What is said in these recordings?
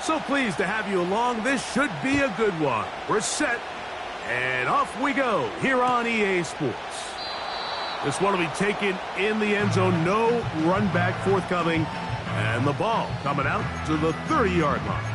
So pleased to have you along. This should be a good one. We're set, and off we go here on EA Sports. This one will be taken in the end zone. No run back forthcoming. And the ball coming out to the 30-yard line.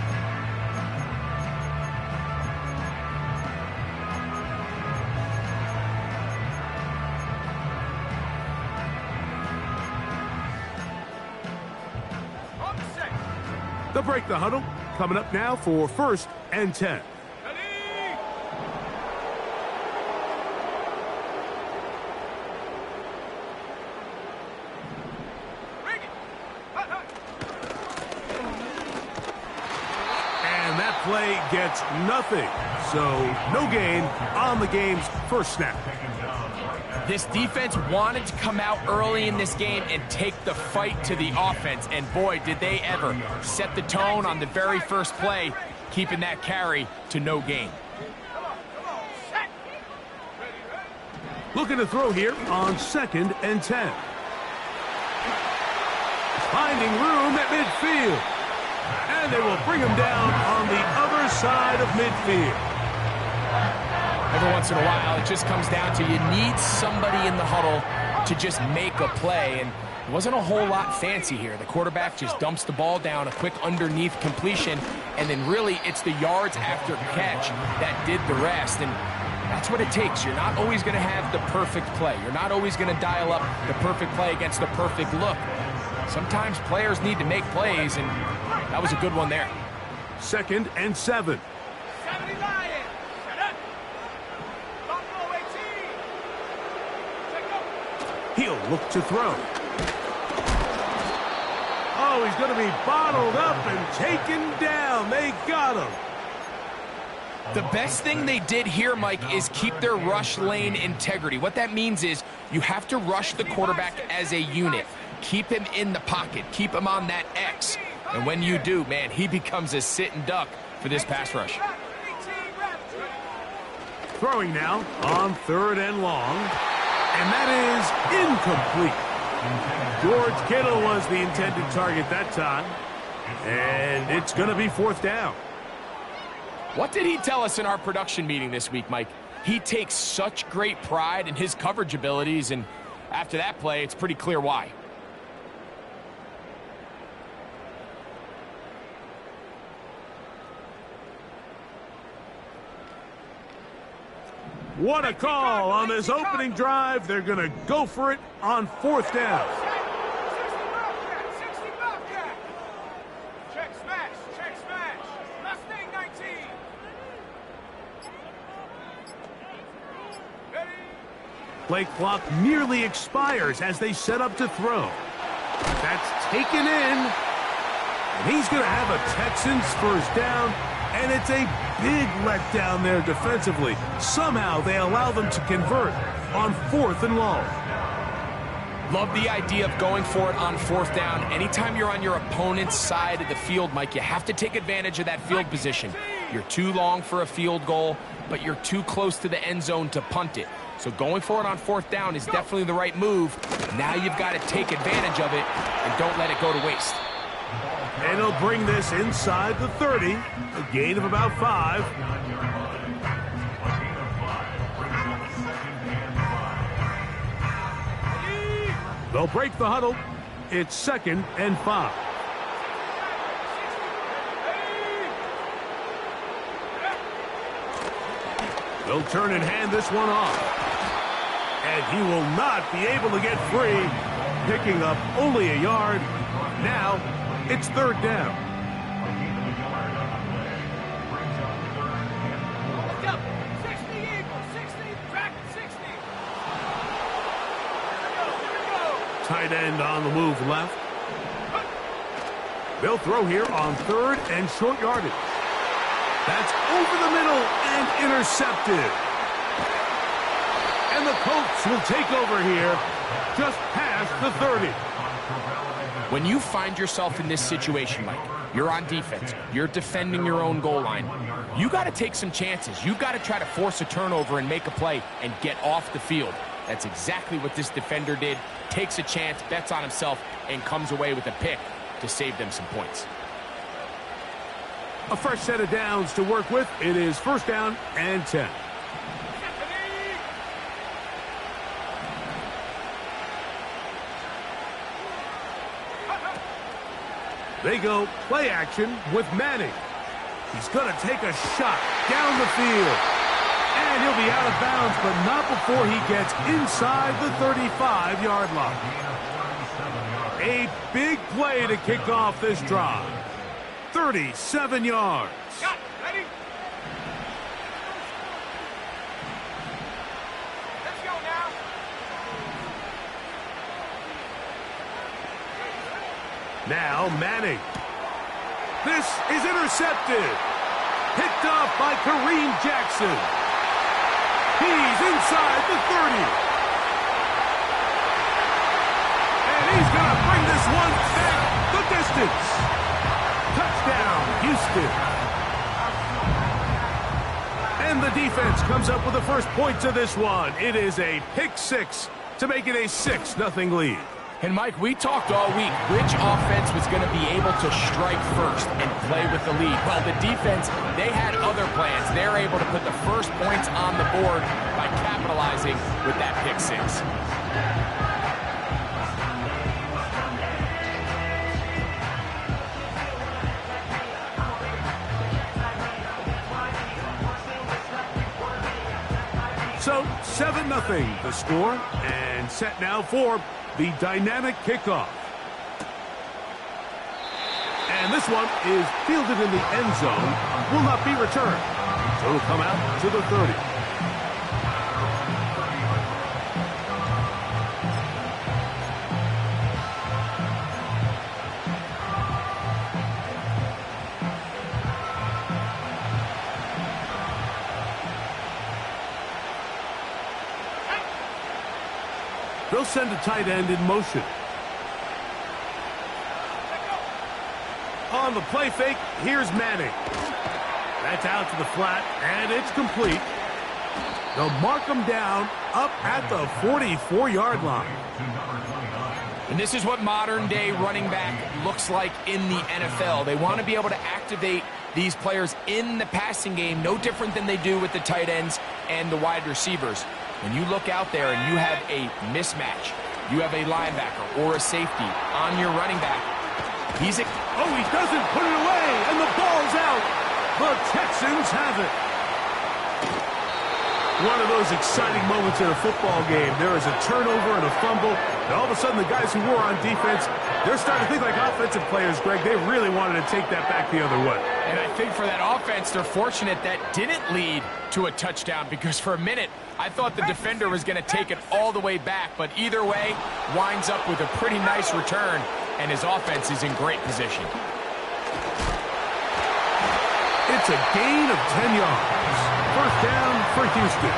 They'll break the huddle. Coming up now for 1st and 10. And that play gets nothing. So no gain on the game's first snap. This defense wanted to come out early in this game and take the fight to the offense. And boy, did they ever set the tone on the very first play, keeping that carry to no gain. Looking to throw here on 2nd and 10. Finding room at midfield. And they will bring him down on the other side of midfield. Every once in a while, it just comes down to you need somebody in the huddle to just make a play. And it wasn't a whole lot fancy here. The quarterback just dumps the ball down, a quick underneath completion, and then really it's the yards after catch that did the rest. And that's what it takes. You're not always going to have the perfect play. You're not always going to dial up the perfect play against the perfect look. Sometimes players need to make plays, and that was a good one there. 2nd and 7. He'll look to throw. Oh, he's going to be bottled up and taken down. They got him. The best thing they did here, Mike, is keep their rush lane integrity. What that means is you have to rush the quarterback as a unit. Keep him in the pocket. Keep him on that X. And when you do, man, he becomes a sitting duck for this pass rush. Throwing now on 3rd and long. And that is incomplete. George Kittle was the intended target that time. And it's going to be 4th down. What did he tell us in our production meeting this week, Mike? He takes such great pride in his coverage abilities, and after that play, it's pretty clear why. What a call on this opening drive. They're going to go for it on 4th down. Check smash. Mustang 19. Play clock nearly expires as they set up to throw. That's taken in. And he's going to have a Texans 1st down. And it's a big letdown there defensively. Somehow they allow them to convert on 4th and long. Love the idea of going for it on 4th down. Anytime you're on your opponent's side of the field, Mike, you have to take advantage of that field position. You're too long for a field goal, but you're too close to the end zone to punt it. So going for it on 4th down is definitely the right move. Now you've got to take advantage of it and don't let it go to waste. And he'll bring this inside the 30, a gain of about 5. They'll break the huddle. It's 2nd and 5. They'll turn and hand this one off. And he will not be able to get free, picking up only a yard. Now, it's 3rd down. Tight end on the move left. They'll throw here on 3rd and short yardage. That's over the middle and intercepted. And the Colts will take over here just past the 30. When you find yourself in this situation, Mike, you're on defense, you're defending your own goal line, you got to take some chances. You got to try to force a turnover and make a play and get off the field. That's exactly what this defender did. Takes a chance, bets on himself, and comes away with a pick to save them some points. A fresh set of downs to work with. It is first down and 10. They go play action with Manning. He's going to take a shot down the field. And he'll be out of bounds, but not before he gets inside the 35-yard line. A big play to kick off this drive. 37 yards. Got it. Ready? Let's go now. Now Manning. This is intercepted. Picked off by Kareem Jackson. He's inside the 30. And he's going to bring this one back the distance. Touchdown, Houston. And the defense comes up with the first points of this one. It is a pick six to make it a 6-0 lead. And, Mike, we talked all week which offense was going to be able to strike first and play with the lead. Well, the defense, they had other plans. They're able to put the first points on the board by capitalizing with that pick six. So, 7-0 the score, and set now for the dynamic kickoff. And this one is fielded in the end zone, will not be returned. So it'll come out to the 30. They'll send a tight end in motion. On the play fake, here's Manning. That's out to the flat, and it's complete. They'll mark him down up at the 44-yard line. And this is what modern-day running back looks like in the NFL. They want to be able to activate these players in the passing game, no different than they do with the tight ends and the wide receivers. When you look out there and you have a mismatch, you have a linebacker or a safety on your running back, he doesn't put it away, and the ball's out. The Texans have it. One of those exciting moments in a football game. There is a turnover and a fumble, and all of a sudden the guys who were on defense, they're starting to think like offensive players, Greg. They really wanted to take that back the other way. And I think for that offense, they're fortunate that didn't lead to a touchdown, because for a minute, I thought the defender was going to take it all the way back, but either way, winds up with a pretty nice return, and his offense is in great position. It's a gain of 10 yards. First down for Houston.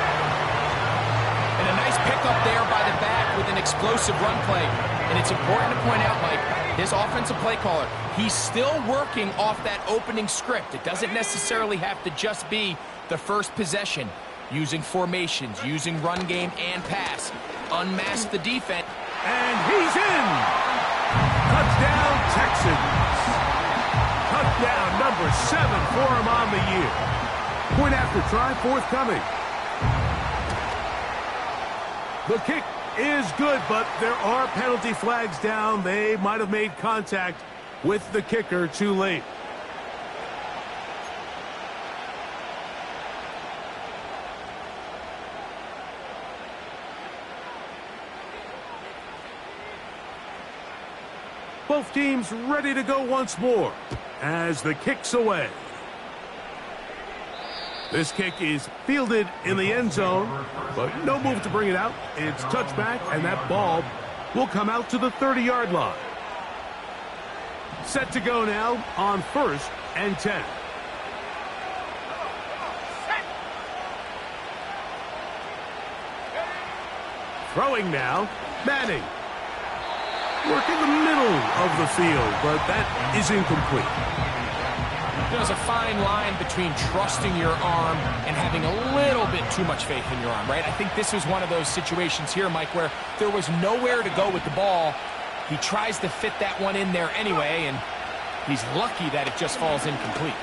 And a nice pickup there by the back with an explosive run play. And it's important to point out, Mike, this offensive play caller, he's still working off that opening script. It doesn't necessarily have to just be the first possession. Using formations, using run game and pass. Unmask the defense. And he's in! Touchdown, Texans. Touchdown number 7 for him on the year. Point after try forthcoming. The kick is good, but there are penalty flags down. They might have made contact with the kicker too late. Both teams ready to go once more as the kick's away. This kick is fielded in the end zone, but no move to bring it out. It's touchback, and that ball will come out to the 30-yard line. Set to go now on 1st and 10. Throwing now, Manning. Work in the middle of the field, but that is incomplete. There's a fine line between trusting your arm and having a little bit too much faith in your arm, right? I think this was one of those situations here, Mike, where there was nowhere to go with the ball. He tries to fit that one in there anyway, and he's lucky that it just falls incomplete.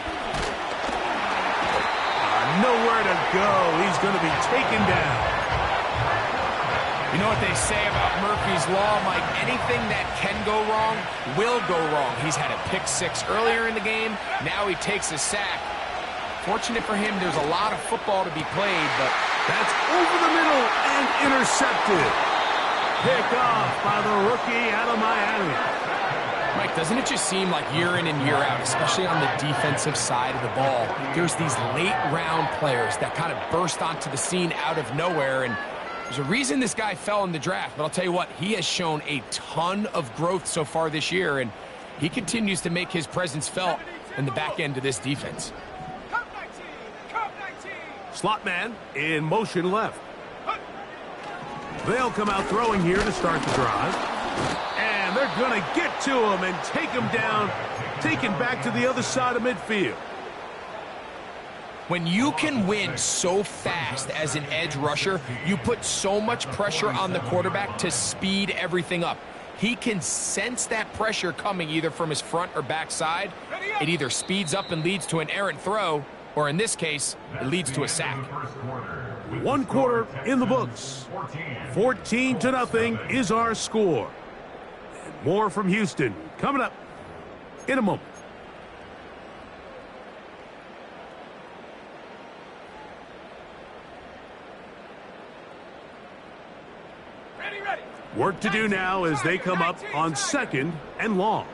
nowhere to go. He's going to be taken down. You know what they say about Murphy's Law, Mike? Anything that can go wrong will go wrong. He's had a pick six earlier in the game. Now he takes a sack. Fortunate for him, there's a lot of football to be played, but that's over the middle and intercepted. Pick off by the rookie out of Miami. Mike, doesn't it just seem like year in and year out, especially on the defensive side of the ball, there's these late-round players that kind of burst onto the scene out of nowhere, and there's a reason this guy fell in the draft, but I'll tell you what, he has shown a ton of growth so far this year, and he continues to make his presence felt in the back end of this defense. Slot man in motion left. They'll come out throwing here to start the drive. And they're going to get to him and take him down, taken back to the other side of midfield. When you can win so fast as an edge rusher, you put so much pressure on the quarterback to speed everything up. He can sense that pressure coming either from his front or back side. It either speeds up and leads to an errant throw, or in this case, it leads to a sack. 1 quarter in the books. 14-0 is our score. And more from Houston coming up in a moment. Ready. Work to do now as they come up on 2nd and long.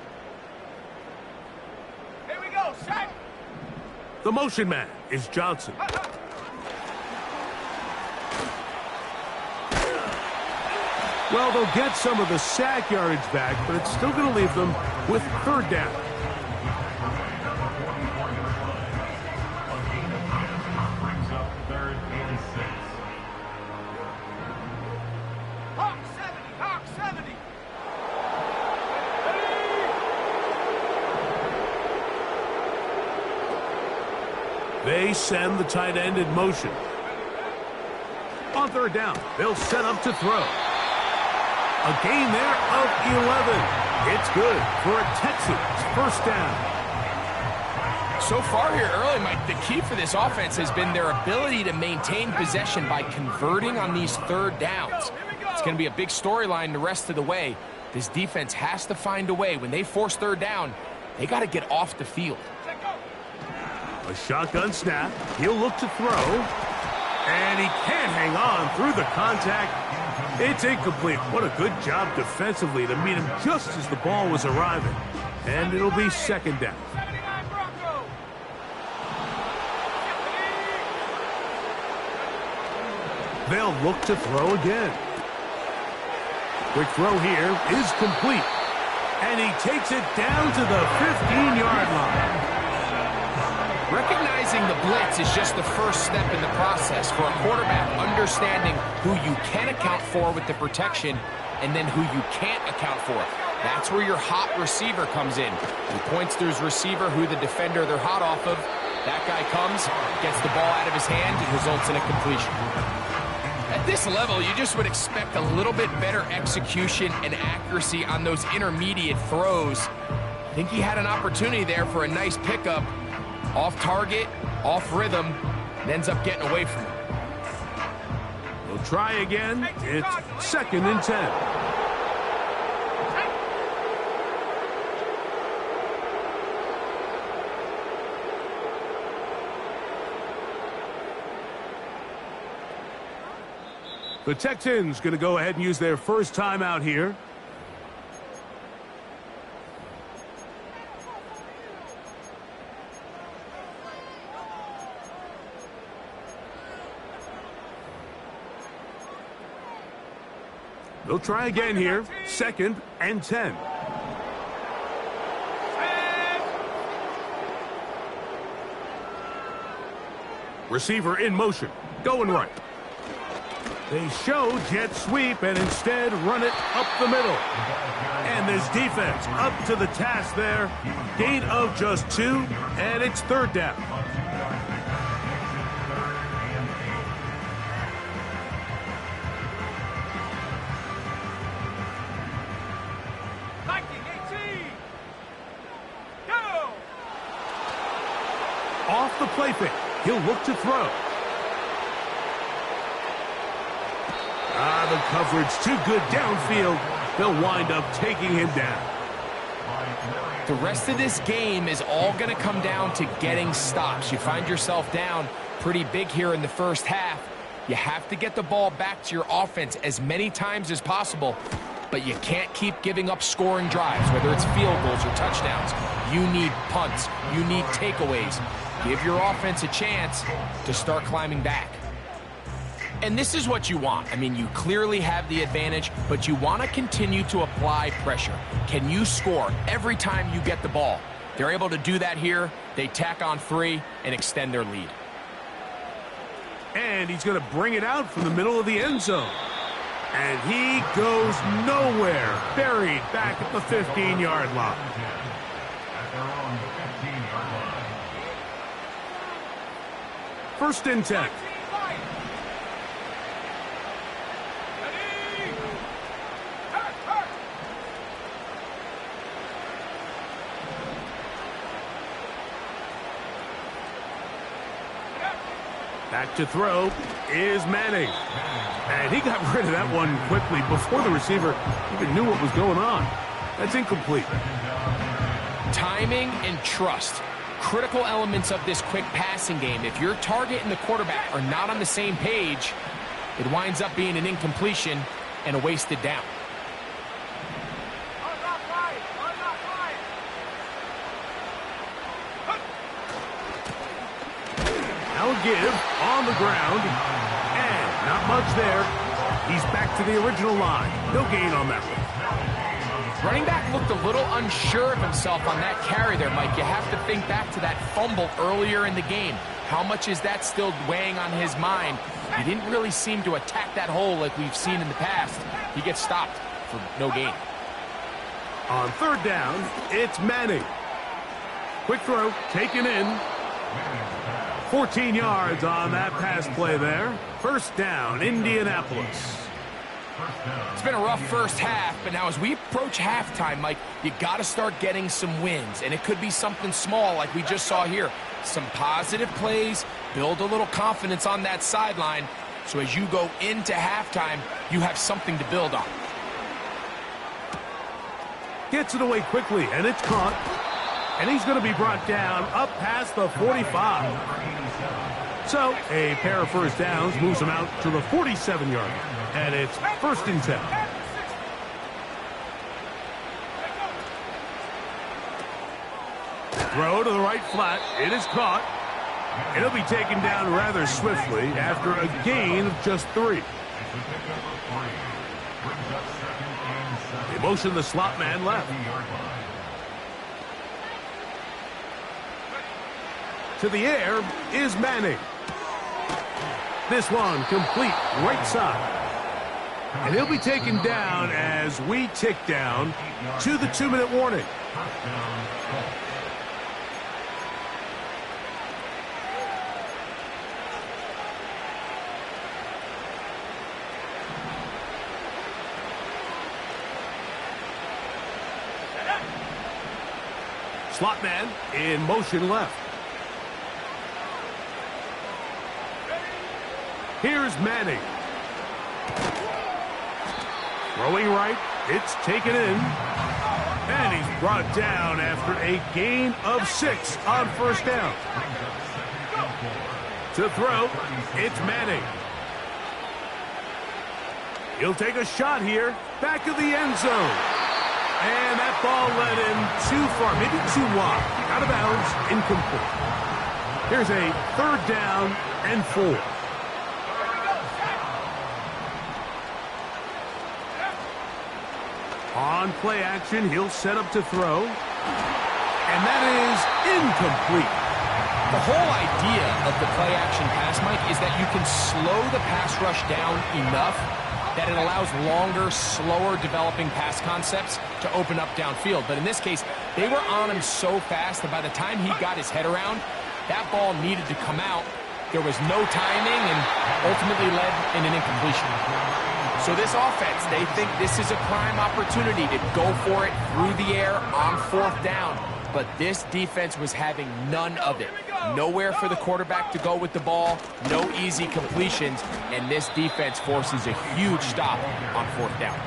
Here we go, sack. The motion man is Johnson. Well, they'll get some of the sack yardage back, but it's still going to leave them with 3rd down. Hawk 70. They send the tight end in motion. On 3rd down, they'll set up to throw. A gain there of 11. It's good for a Texans 1st down. So far here early, Mike, the key for this offense has been their ability to maintain possession by converting on these 3rd downs. It's going to be a big storyline the rest of the way. This defense has to find a way. When they force 3rd down, they got to get off the field. A shotgun snap. He'll look to throw. And he can't hang on through the contact. It's incomplete. What a good job defensively to meet him just as the ball was arriving. And it'll be 2nd down. They'll look to throw again. Quick throw here is complete. And he takes it down to the 15-yard line. Recognizing the blitz is just the first step in the process for a quarterback understanding who you can account for with the protection and then who you can't account for. That's where your hot receiver comes in. He points to his receiver who the defender they're hot off of. That guy comes, gets the ball out of his hand, and results in a completion. At this level, you just would expect a little bit better execution and accuracy on those intermediate throws. I think he had an opportunity there for a nice pickup. Off target, off rhythm, and ends up getting away from it. We'll try again. It's 2nd and 10. The Texans going to go ahead and use their first timeout here. They'll try again here. 2nd and 10. Receiver in motion. Going right. They show jet sweep and instead run it up the middle. And this defense up to the task there. Gain of just 2, and it's 3rd down. Off the play fake. He'll look to throw. The coverage too good downfield. They'll wind up taking him down. The rest of this game is all going to come down to getting stops. You find yourself down pretty big here in the first half. You have to get the ball back to your offense as many times as possible, but you can't keep giving up scoring drives, whether it's field goals or touchdowns. You need punts. You need takeaways. Give your offense a chance to start climbing back. And this is what you want. I mean, you clearly have the advantage, but you want to continue to apply pressure. Can you score every time you get the ball? They're able to do that here. They tack on 3 and extend their lead. And he's going to bring it out from the middle of the end zone. And he goes nowhere. Buried back at the 15-yard line. First and 10. Back to throw is Manning. And he got rid of that one quickly before the receiver even knew what was going on. That's incomplete. Timing and trust. Critical elements of this quick passing game. If your target and the quarterback are not on the same page, it winds up being an incompletion and a wasted down. Now a give on the ground. And not much there. He's back to the original line. No gain on that one. Running back looked a little unsure of himself on that carry there, Mike. You have to think back to that fumble earlier in the game. How much is that still weighing on his mind? He didn't really seem to attack that hole like we've seen in the past. He gets stopped for no gain. On third down, it's Manning. Quick throw, taken in. 14 yards on that pass play there. First down, Indianapolis. It's been a rough first half, but now as we approach halftime, Mike, you got to start getting some wins, and it could be something small like we just saw here. Some positive plays, build a little confidence on that sideline, so as you go into halftime, you have something to build on. Gets it away quickly, and it's caught. And he's going to be brought down up past the 45. So a pair of first downs moves him out to the 47-yard line. And it's first and 10. Throw to the right flat. It is caught. It'll be taken down rather swiftly after a gain of just 3. They motion the slot man left. To the air is Manning. This one complete right side. And he'll be taken down as we tick down to the 2-minute warning. Slot man in motion left. Here's Manning. Throwing right. It's taken in. And he's brought down after a gain of 6 on first down. To throw, it's Manning. He'll take a shot here. Back of the end zone. And that ball led him too far, maybe too wide. Out of bounds, incomplete. Here's a third down and 4. On play action, he'll set up to throw. And that is incomplete. The whole idea of the play action pass, Mike, is that you can slow the pass rush down enough that it allows longer, slower developing pass concepts to open up downfield. But in this case, they were on him so fast that by the time he got his head around, that ball needed to come out. There was no timing and ultimately led in an incompletion. So this offense, they think this is a prime opportunity to go for it through the air on fourth down. But this defense was having none of it. Nowhere for the quarterback to go with the ball, no easy completions, and this defense forces a huge stop on 4th down.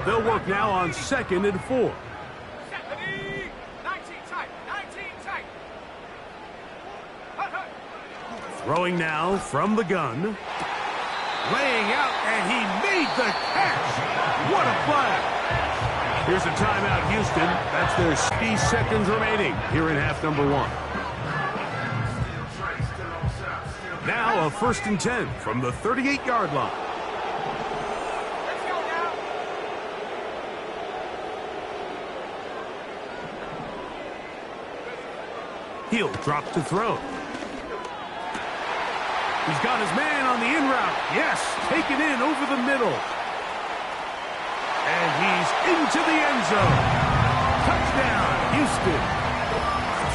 They'll work now on 2nd and 4. 19 tight. 19 tight. Throwing now from the gun. Laying out, and he made the catch. What a flag. Here's a timeout, Houston. That's their 60 seconds remaining here in half number 1. Now a 1st and 10 from the 38-yard line. Let's go now. He'll drop to throw. He's got his man on the in route. Yes, taken in over the middle. And he's into the end zone. Touchdown, Houston.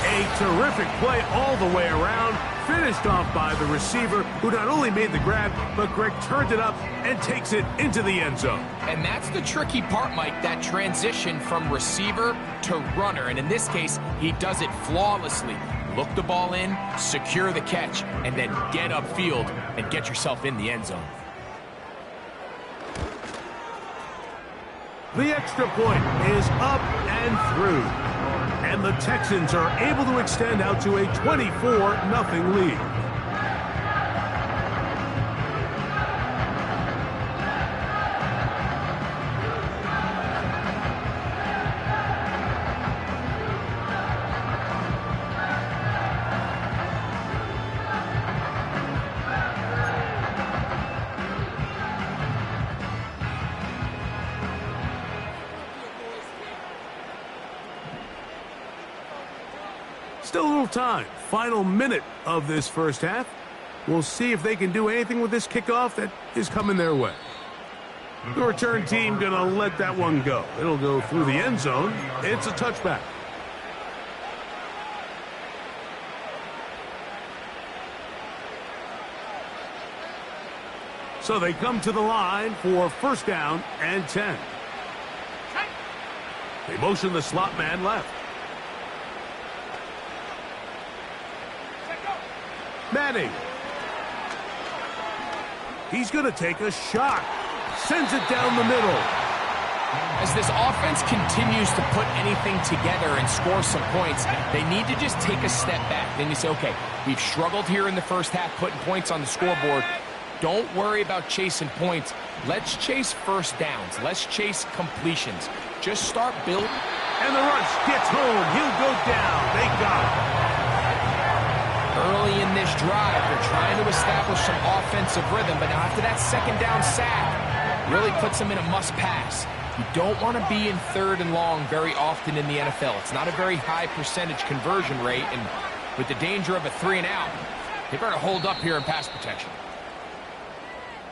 A terrific play all the way around. Finished off by the receiver, who not only made the grab, but Greg turned it up and takes it into the end zone. And that's the tricky part, Mike, that transition from receiver to runner. And in this case, he does it flawlessly. Look the ball in, secure the catch, and then get upfield and get yourself in the end zone. The extra point is up and through. And the Texans are able to extend out to a 24-0 lead. Still a little time. Final minute of this first half. We'll see if they can do anything with this kickoff that is coming their way. The return team going to let that one go. It'll go through the end zone. It's a touchback. So they come to the line for 1st down and 10. They motion the slot man left. Manning. He's going to take a shot. Sends it down the middle. As this offense continues to put anything together and score some points, they need to just take a step back. Then you say, okay, we've struggled here in the first half putting points on the scoreboard. Don't worry about chasing points. Let's chase 1st downs. Let's chase completions. Just start building. And the rush gets home. He'll go down. They got it. Early in this drive, they're trying to establish some offensive rhythm, but now after that 2nd down sack, really puts them in a must-pass. You don't want to be in 3rd and long very often in the NFL. It's not a very high percentage conversion rate, and with the danger of a 3-and-out, they better hold up here in pass protection.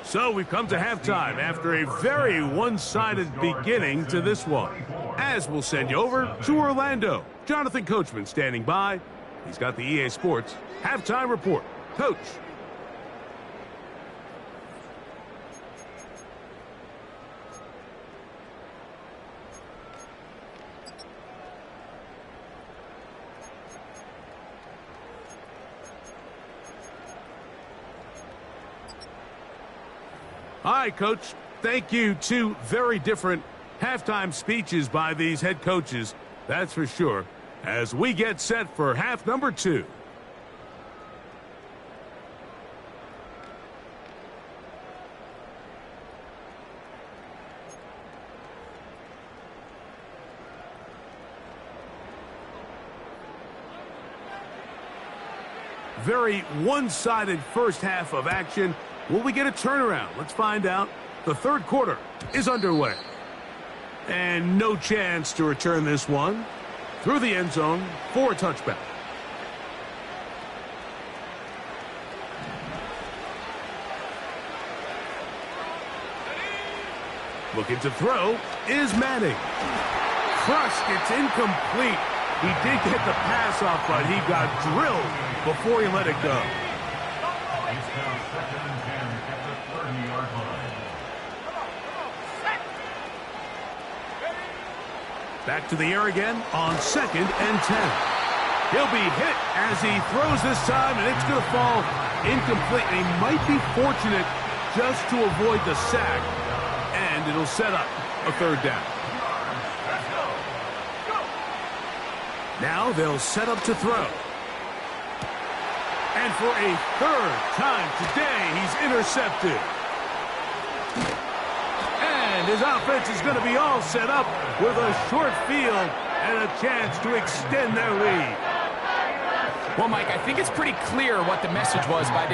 So we've come to halftime after a very one-sided beginning to this one. As we'll send you over to Orlando. Jonathan Coachman standing by. He's got the EA Sports halftime report. Coach. All right, Coach. Thank you. 2 very different halftime speeches by these head coaches. That's for sure. As we get set for half number 2. Very one-sided first half of action. Will we get a turnaround? Let's find out. The 3rd quarter is underway. And no chance to return this one. Through the end zone for a touchback. Looking to throw is Manning. Crushed, it's incomplete. He did get the pass off, but he got drilled before he let it go. Back to the air again on 2nd and 10. He'll be hit as he throws this time, and it's going to fall incomplete. He might be fortunate just to avoid the sack, and it'll set up a 3rd down. Now they'll set up to throw. And for a 3rd time today, he's intercepted. And his offense is going to be all set up with a short field and a chance to extend their lead. Well, Mike, I think it's pretty clear what the message was by the